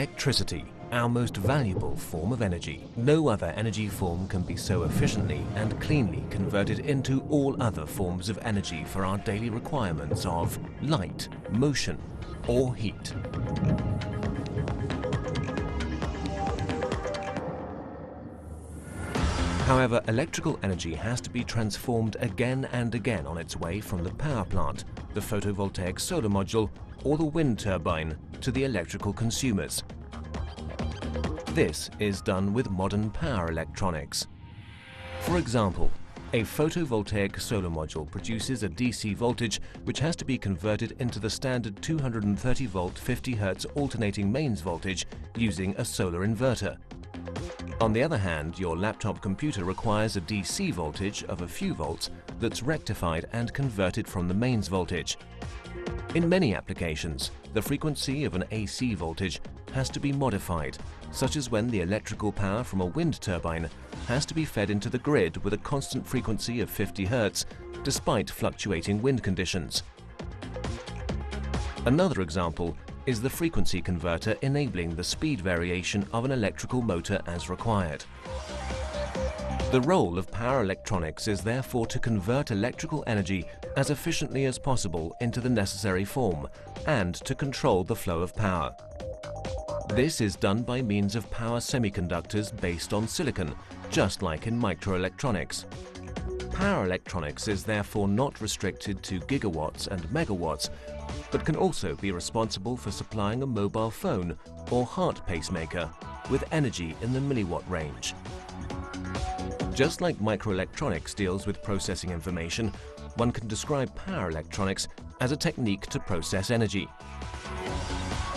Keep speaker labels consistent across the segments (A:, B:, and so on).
A: Electricity, our most valuable form of energy. No other energy form can be so efficiently and cleanly converted into all other forms of energy for our daily requirements of light, motion, or heat. However, electrical energy has to be transformed again and again on its way from the power plant, the photovoltaic solar module, or the wind turbine to the electrical consumers. This is done with modern power electronics. For example, a photovoltaic solar module produces a DC voltage which has to be converted into the standard 230 volt 50 Hz alternating mains voltage using a solar inverter. On the other hand, your laptop computer requires a DC voltage of a few volts that's rectified and converted from the mains voltage. In many applications, the frequency of an AC voltage has to be modified, such as when the electrical power from a wind turbine has to be fed into the grid with a constant frequency of 50 Hz, despite fluctuating wind conditions. Another example is the frequency converter enabling the speed variation of an electrical motor as required. The role of power electronics is therefore to convert electrical energy as efficiently as possible into the necessary form and to control the flow of power. This is done by means of power semiconductors based on silicon, just like in microelectronics. Power electronics is therefore not restricted to gigawatts and megawatts, but can also be responsible for supplying a mobile phone or heart pacemaker with energy in the milliwatt range. Just like microelectronics deals with processing information, one can describe power electronics as a technique to process energy.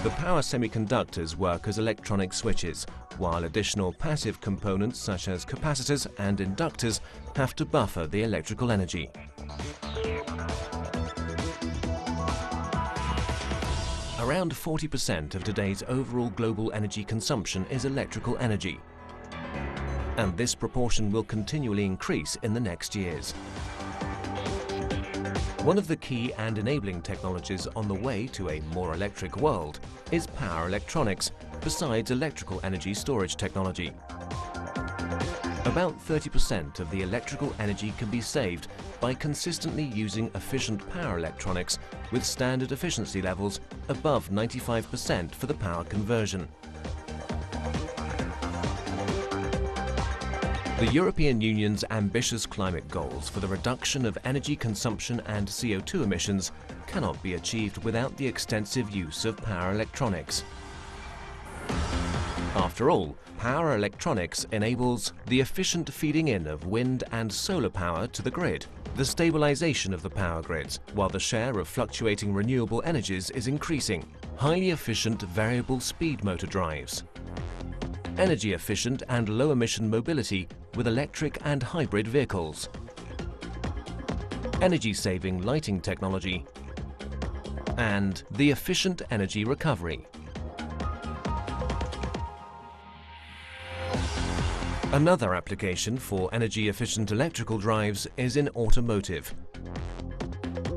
A: The power semiconductors work as electronic switches, while additional passive components such as capacitors and inductors have to buffer the electrical energy. Around 40% of today's overall global energy consumption is electrical energy, and this proportion will continually increase in the next years. One of the key and enabling technologies on the way to a more electric world is power electronics, besides electrical energy storage technology. About 30% of the electrical energy can be saved by consistently using efficient power electronics with standard efficiency levels above 95% for the power conversion. The European Union's ambitious climate goals for the reduction of energy consumption and CO2 emissions cannot be achieved without the extensive use of power electronics. After all, power electronics enables the efficient feeding in of wind and solar power to the grid, the stabilization of the power grids, while the share of fluctuating renewable energies is increasing, highly efficient variable speed motor drives, energy efficient and low emission mobility with electric and hybrid vehicles, energy saving lighting technology, and the efficient energy recovery. Another application for energy-efficient electrical drives is in automotive.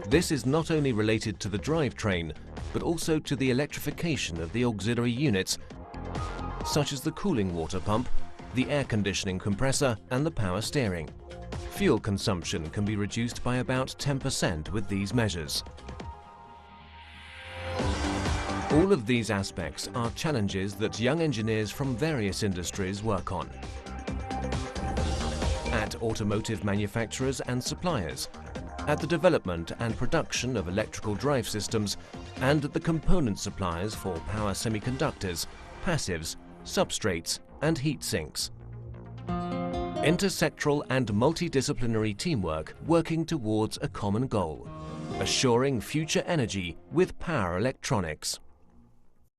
A: This is not only related to the drivetrain, but also to the electrification of the auxiliary units, such as the cooling water pump, the air conditioning compressor, and the power steering. Fuel consumption can be reduced by about 10% with these measures. All of these aspects are challenges that young engineers from various industries work on. At automotive manufacturers and suppliers, at the development and production of electrical drive systems, and at the component suppliers for power semiconductors, passives, substrates, and heat sinks. Intersectoral and multidisciplinary teamwork working towards a common goal, assuring future energy with power electronics.